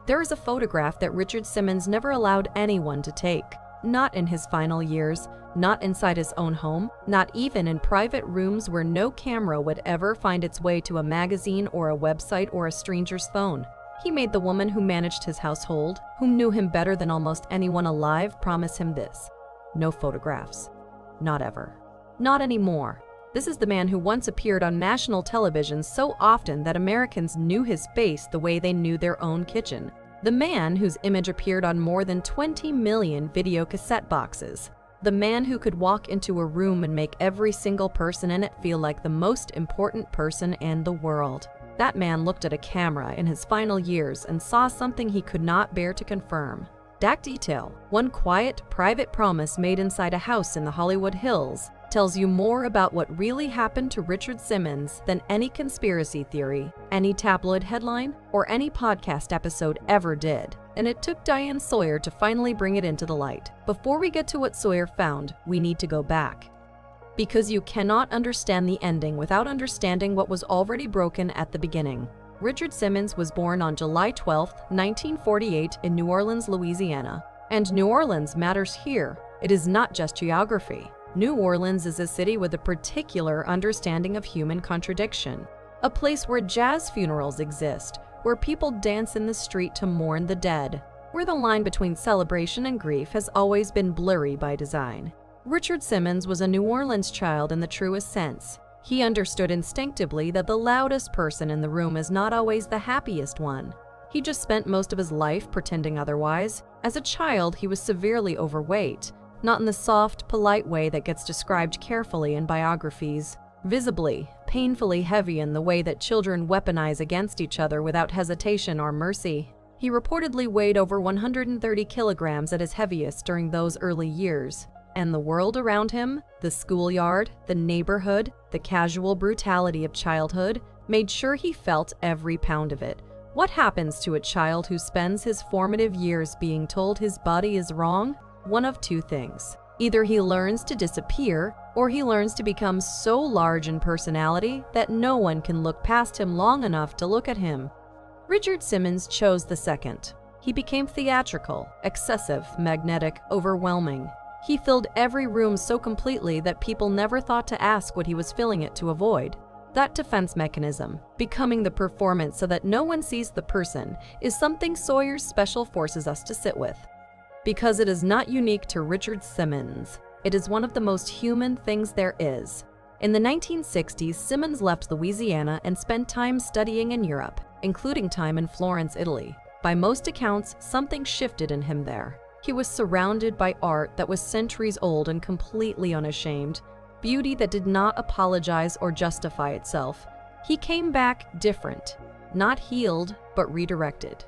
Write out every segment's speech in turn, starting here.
There is a photograph that Richard Simmons never allowed anyone to take. Not in his final years, not inside his own home, not even in private rooms where no camera would ever find its way to a magazine or a website or a stranger's phone. He made the woman who managed his household, whom knew him better than almost anyone alive, promise him this: no photographs. Not ever. Not anymore. This is the man who once appeared on national television so often that Americans knew his face the way they knew their own kitchen. The man whose image appeared on more than 20 million video cassette boxes. The man who could walk into a room and make every single person in it feel like the most important person in the world. That man looked at a camera in his final years and saw something he could not bear to confirm. That detail, one quiet, private promise made inside a house in the Hollywood Hills, tells you more about what really happened to Richard Simmons than any conspiracy theory, any tabloid headline, or any podcast episode ever did. And it took Diane Sawyer to finally bring it into the light. Before we get to what Sawyer found, we need to go back. Because you cannot understand the ending without understanding what was already broken at the beginning. Richard Simmons was born on July 12, 1948 in New Orleans, Louisiana. And New Orleans matters here. It is not just geography. New Orleans is a city with a particular understanding of human contradiction. A place where jazz funerals exist, where people dance in the street to mourn the dead, where the line between celebration and grief has always been blurry by design. Richard Simmons was a New Orleans child in the truest sense. He understood instinctively that the loudest person in the room is not always the happiest one. He just spent most of his life pretending otherwise. As a child, he was severely overweight, not in the soft, polite way that gets described carefully in biographies. Visibly, painfully heavy in the way that children weaponize against each other without hesitation or mercy. He reportedly weighed over 130 kilograms at his heaviest during those early years. And the world around him, the schoolyard, the neighborhood, the casual brutality of childhood, made sure he felt every pound of it. What happens to a child who spends his formative years being told his body is wrong? One of two things. Either he learns to disappear, or he learns to become so large in personality that no one can look past him long enough to look at him. Richard Simmons chose the second. He became theatrical, excessive, magnetic, overwhelming. He filled every room so completely that people never thought to ask what he was filling it to avoid. That defense mechanism, becoming the performance so that no one sees the person, is something Sawyer's Special forces us to sit with. Because it is not unique to Richard Simmons. It is one of the most human things there is. In the 1960s, Simmons left Louisiana and spent time studying in Europe, including time in Florence, Italy. By most accounts, something shifted in him there. He was surrounded by art that was centuries old and completely unashamed, beauty that did not apologize or justify itself. He came back different, not healed, but redirected.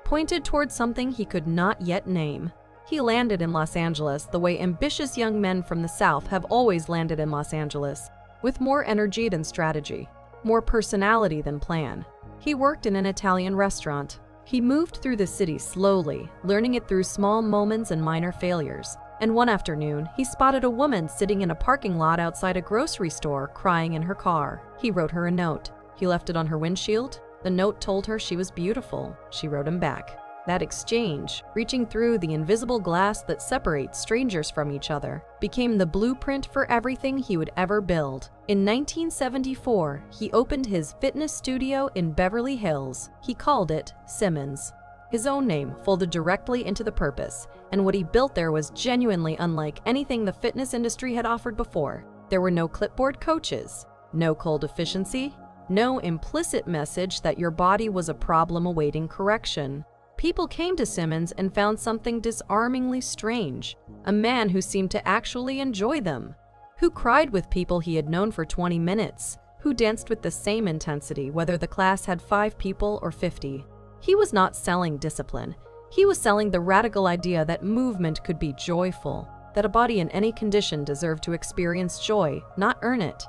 Pointed towards something he could not yet name. He landed in Los Angeles the way ambitious young men from the South have always landed in Los Angeles, with more energy than strategy, more personality than plan. He worked in an Italian restaurant. He moved through the city slowly, learning it through small moments and minor failures. And one afternoon, he spotted a woman sitting in a parking lot outside a grocery store, crying in her car. He wrote her a note. He left it on her windshield. The note told her she was beautiful. She wrote him back. That exchange, reaching through the invisible glass that separates strangers from each other, became the blueprint for everything he would ever build. In 1974, he opened his fitness studio in Beverly Hills. He called it Simmons. His own name folded directly into the purpose, and what he built there was genuinely unlike anything the fitness industry had offered before. There were no clipboard coaches, no cold efficiency, no implicit message that your body was a problem awaiting correction. People came to Simmons and found something disarmingly strange, a man who seemed to actually enjoy them, who cried with people he had known for 20 minutes, who danced with the same intensity whether the class had 5 people or 50. He was not selling discipline. He was selling the radical idea that movement could be joyful, that a body in any condition deserved to experience joy, not earn it.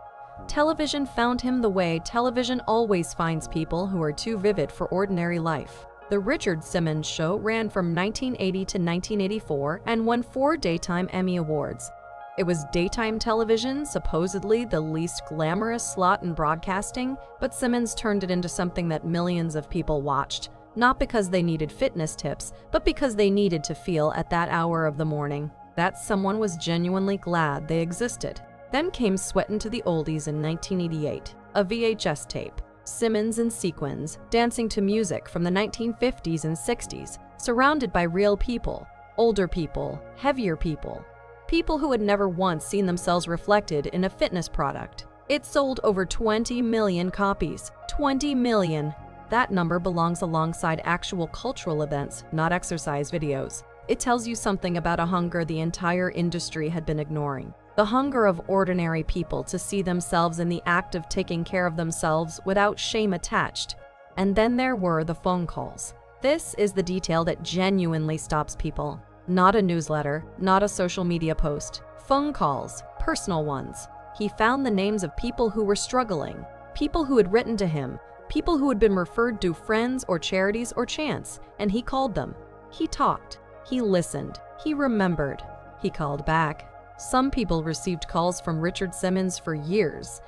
Television found him the way television always finds people who are too vivid for ordinary life. The Richard Simmons Show ran from 1980 to 1984 and won 4 Daytime Emmy Awards. It was daytime television, supposedly the least glamorous slot in broadcasting, but Simmons turned it into something that millions of people watched. not because they needed fitness tips, but because they needed to feel at that hour of the morning that someone was genuinely glad they existed. Then came Sweatin' to the Oldies in 1988, a VHS tape. Simmons in sequins, dancing to music from the 1950s and 60s, surrounded by real people, older people, heavier people, people who had never once seen themselves reflected in a fitness product. It sold over 20 million copies. 20 million! That number belongs alongside actual cultural events, not exercise videos. It tells you something about a hunger the entire industry had been ignoring. The hunger of ordinary people to see themselves in the act of taking care of themselves without shame attached. And then there were the phone calls. This is the detail that genuinely stops people. Not a newsletter, not a social media post. Phone calls, personal ones. He found the names of people who were struggling, people who had written to him, people who had been referred to friends or charities or chance, and he called them. He talked. He listened. He remembered. He called back. Some people received calls from Richard Simmons for years,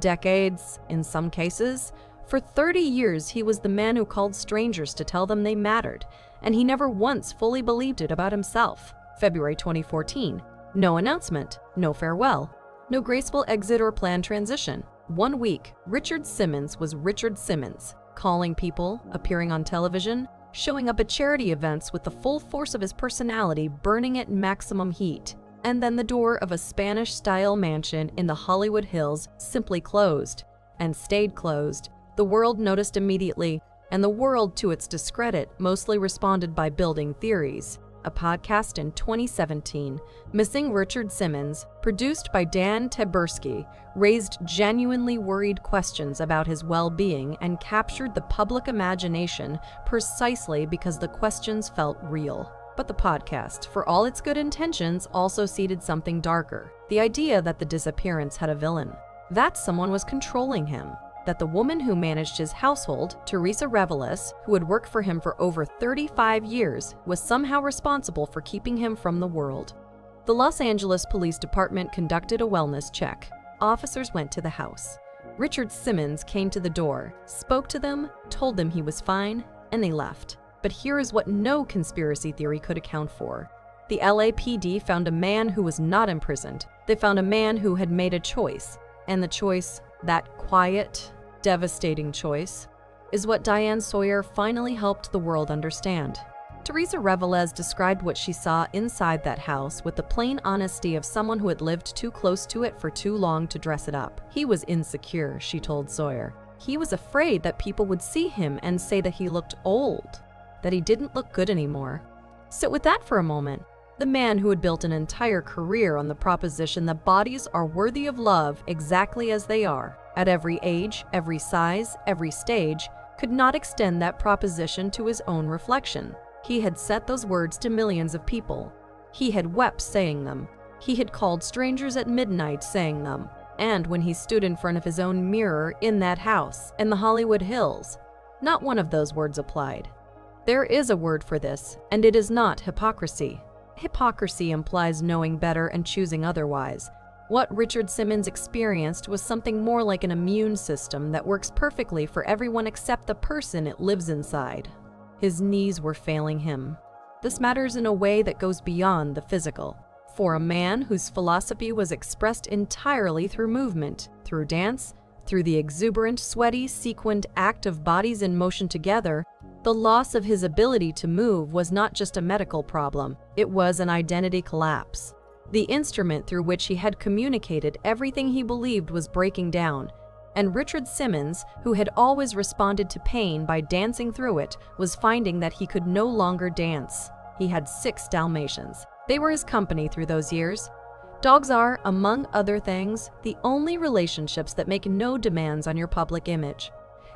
decades in some cases. For 30 years, he was the man who called strangers to tell them they mattered, and he never once fully believed it about himself. February 2014. No announcement, no farewell, no graceful exit or planned transition. 1 week, Richard Simmons was Richard Simmons, calling people, appearing on television, showing up at charity events with the full force of his personality burning at maximum heat. And then the door of a Spanish-style mansion in the Hollywood Hills simply closed, and stayed closed. The world noticed immediately, and the world, to its discredit, mostly responded by building theories. A podcast in 2017, Missing Richard Simmons, produced by Dan Taberski, raised genuinely worried questions about his well-being and captured the public imagination precisely because the questions felt real. But the podcast, for all its good intentions, also seeded something darker. The idea that the disappearance had a villain. That someone was controlling him. That the woman who managed his household, Teresa Reveles, who had worked for him for over 35 years, was somehow responsible for keeping him from the world. The Los Angeles Police Department conducted a wellness check. Officers went to the house. Richard Simmons came to the door, spoke to them, told them he was fine, and they left. But here is what no conspiracy theory could account for. The LAPD found a man who was not imprisoned. They found a man who had made a choice. And the choice, that quiet, devastating choice, is what Diane Sawyer finally helped the world understand. Teresa Reveles described what she saw inside that house with the plain honesty of someone who had lived too close to it for too long to dress it up. He was insecure, she told Sawyer. He was afraid that people would see him and say that he looked old, that he didn't look good anymore. Sit with that for a moment. The man who had built an entire career on the proposition that bodies are worthy of love exactly as they are, at every age, every size, every stage, could not extend that proposition to his own reflection. He had said those words to millions of people. He had wept saying them. He had called strangers at midnight saying them. And when he stood in front of his own mirror in that house in the Hollywood Hills, not one of those words applied. There is a word for this, and it is not hypocrisy. Hypocrisy implies knowing better and choosing otherwise. What Richard Simmons experienced was something more like an immune system that works perfectly for everyone except the person it lives inside. His knees were failing him. This matters in a way that goes beyond the physical. For a man whose philosophy was expressed entirely through movement, through dance, through the exuberant, sweaty, sequined act of bodies in motion together, the loss of his ability to move was not just a medical problem, it was an identity collapse. The instrument through which he had communicated everything he believed was breaking down, and Richard Simmons, who had always responded to pain by dancing through it, was finding that he could no longer dance. He had 6 Dalmatians. They were his company through those years. Dogs are, among other things, the only relationships that make no demands on your public image.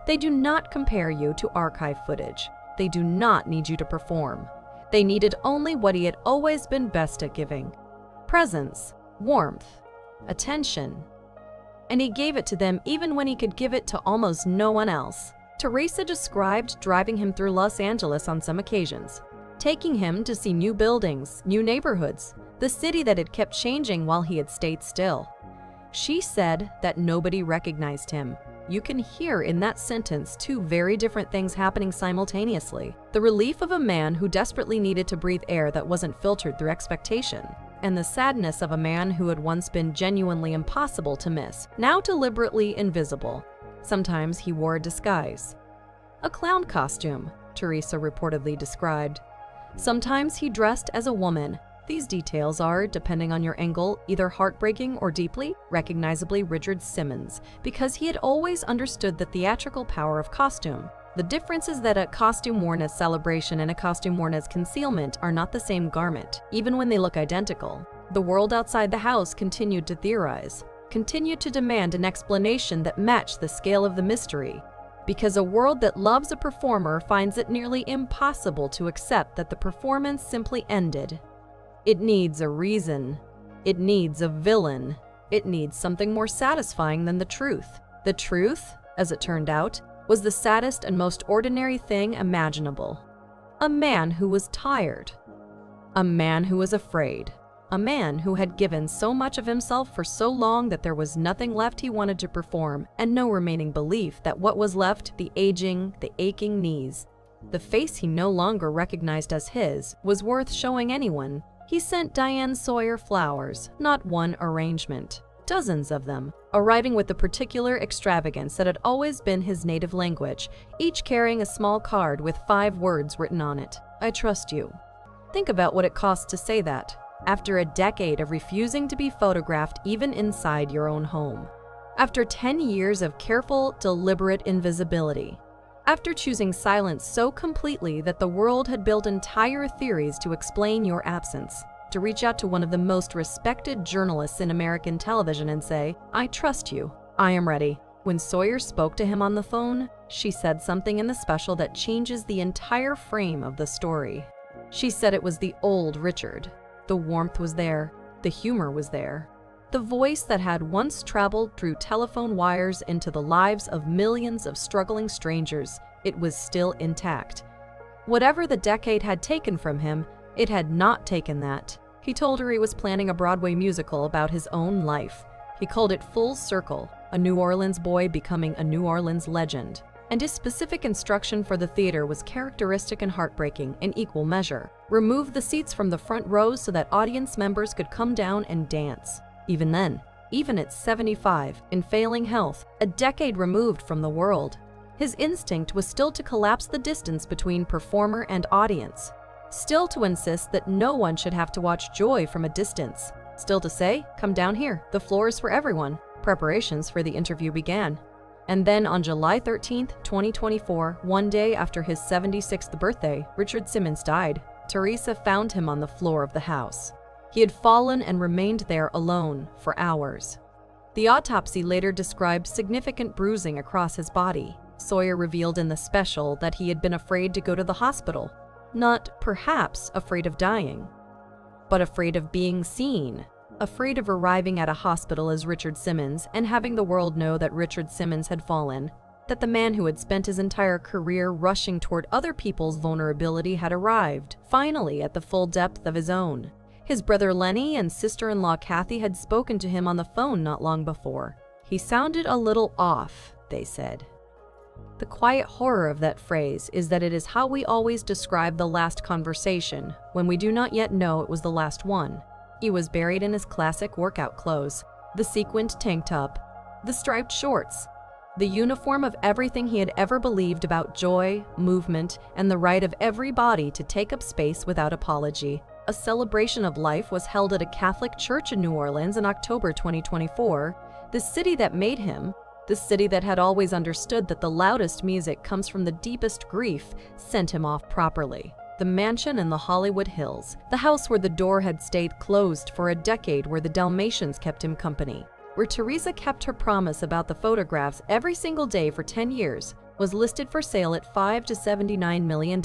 They do not compare you to archive footage. They do not need you to perform. They needed only what he had always been best at giving: presence, warmth, attention. And he gave it to them even when he could give it to almost no one else. Teresa described driving him through Los Angeles on some occasions, taking him to see new buildings, new neighborhoods, the city that had kept changing while he had stayed still. She said that nobody recognized him. You can hear in that sentence two very different things happening simultaneously. The relief of a man who desperately needed to breathe air that wasn't filtered through expectation, and the sadness of a man who had once been genuinely impossible to miss, now deliberately invisible. Sometimes he wore a disguise. A clown costume, Teresa reportedly described. Sometimes he dressed as a woman. These details are, depending on your angle, either heartbreaking or deeply, recognizably Richard Simmons, because he had always understood the theatrical power of costume. The difference is that a costume worn as celebration and a costume worn as concealment are not the same garment, even when they look identical. The world outside the house continued to theorize, continued to demand an explanation that matched the scale of the mystery, because a world that loves a performer finds it nearly impossible to accept that the performance simply ended. It needs a reason. It needs a villain. It needs something more satisfying than the truth. The truth, as it turned out, was the saddest and most ordinary thing imaginable. A man who was tired. A man who was afraid. A man who had given so much of himself for so long that there was nothing left he wanted to perform, and no remaining belief that what was left, the aging, the aching knees, the face he no longer recognized as his, was worth showing anyone. He sent Diane Sawyer flowers, not one arrangement, dozens of them, arriving with the particular extravagance that had always been his native language, each carrying a small card with 5 words written on it. I trust you. Think about what it costs to say that, after a decade of refusing to be photographed even inside your own home. After 10 years of careful, deliberate invisibility. After choosing silence so completely that the world had built entire theories to explain your absence, to reach out to one of the most respected journalists in American television and say, I trust you, I am ready. When Sawyer spoke to him on the phone, she said something in the special that changes the entire frame of the story. She said it was the old Richard. The warmth was there, the humor was there. The voice that had once traveled through telephone wires into the lives of millions of struggling strangers, it was still intact. Whatever the decade had taken from him, it had not taken that. He told her he was planning a Broadway musical about his own life. He called it Full Circle, a New Orleans boy becoming a New Orleans legend. And his specific instruction for the theater was characteristic and heartbreaking in equal measure. Remove the seats from the front rows so that audience members could come down and dance. Even then, even at 75, in failing health, a decade removed from the world, his instinct was still to collapse the distance between performer and audience, still to insist that no one should have to watch joy from a distance, still to say, come down here, the floor is for everyone. Preparations for the interview began. And then on July 13, 2024, one day after his 76th birthday, Richard Simmons died. Teresa found him on the floor of the house. He had fallen and remained there alone for hours. The autopsy later described significant bruising across his body. Sawyer revealed in the special that he had been afraid to go to the hospital, not perhaps afraid of dying, but afraid of being seen, afraid of arriving at a hospital as Richard Simmons and having the world know that Richard Simmons had fallen, that the man who had spent his entire career rushing toward other people's vulnerability had arrived, finally at the full depth of his own. His brother Lenny and sister-in-law Kathy had spoken to him on the phone not long before. He sounded a little off, they said. The quiet horror of that phrase is that it is how we always describe the last conversation, when we do not yet know it was the last one. He was buried in his classic workout clothes, the sequined tank top, the striped shorts, the uniform of everything he had ever believed about joy, movement, and the right of every body to take up space without apology. A celebration of life was held at a Catholic church in New Orleans in October 2024, the city that made him, the city that had always understood that the loudest music comes from the deepest grief, sent him off properly. The mansion in the Hollywood Hills, the house where the door had stayed closed for a decade, where the Dalmatians kept him company, where Teresa kept her promise about the photographs every single day for 10 years, was listed for sale at $5 to $79 million.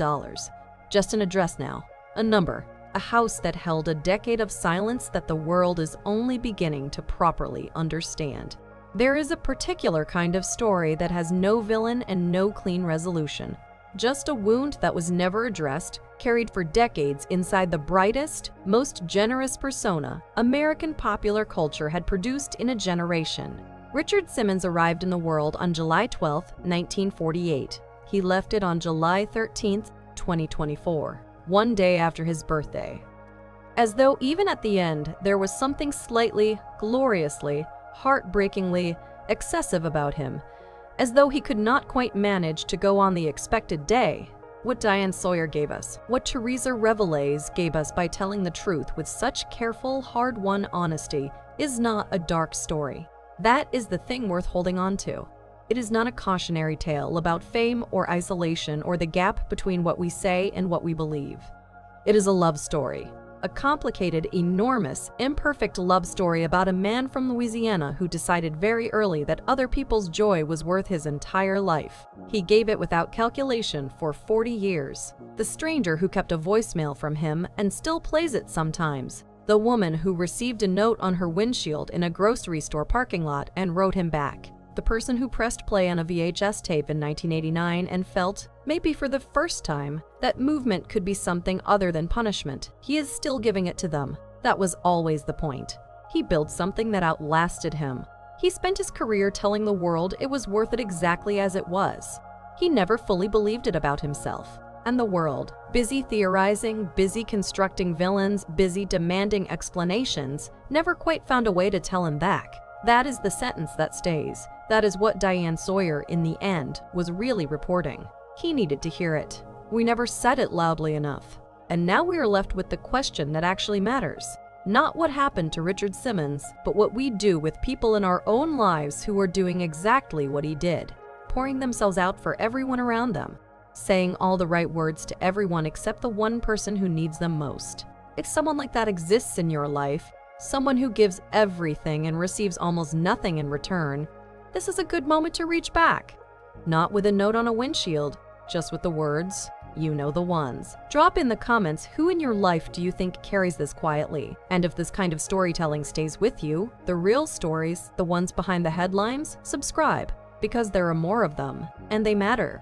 Just an address now, a number. A house that held a decade of silence that the world is only beginning to properly understand. There is a particular kind of story that has no villain and no clean resolution. just a wound that was never addressed, carried for decades inside the brightest, most generous persona American popular culture had produced in a generation. Richard Simmons arrived in the world on July 12, 1948. He left it on July 13, 2024, one day after his birthday. As though even at the end, there was something slightly, gloriously, heartbreakingly excessive about him, as though he could not quite manage to go on the expected day. What Diane Sawyer gave us, what Teresa Reveles gave us by telling the truth with such careful, hard-won honesty, is not a dark story. That is the thing worth holding on to. It is not a cautionary tale about fame or isolation or the gap between what we say and what we believe. It is a love story. A complicated, enormous, imperfect love story about a man from Louisiana who decided very early that other people's joy was worth his entire life. He gave it without calculation for 40 years. The stranger who kept a voicemail from him and still plays it sometimes. The woman who received a note on her windshield in a grocery store parking lot and wrote him back. The person who pressed play on a VHS tape in 1989 and felt, maybe for the first time, that movement could be something other than punishment. He is still giving it to them. That was always the point. He built something that outlasted him. He spent his career telling the world it was worth it exactly as it was. He never fully believed it about himself. And the world, busy theorizing, busy constructing villains, busy demanding explanations, never quite found a way to tell him back. That is the sentence that stays. That is what Diane Sawyer, in the end, was really reporting. He needed to hear it. We never said it loudly enough. And now we are left with the question that actually matters. Not what happened to Richard Simmons, but what we do with people in our own lives who are doing exactly what he did, pouring themselves out for everyone around them, saying all the right words to everyone except the one person who needs them most. If someone like that exists in your life, someone who gives everything and receives almost nothing in return, this is a good moment to reach back. Not with a note on a windshield, just with the words, you know the ones. Drop in the comments who in your life do you think carries this quietly. And if this kind of storytelling stays with you, the real stories, the ones behind the headlines, subscribe, because there are more of them, and they matter.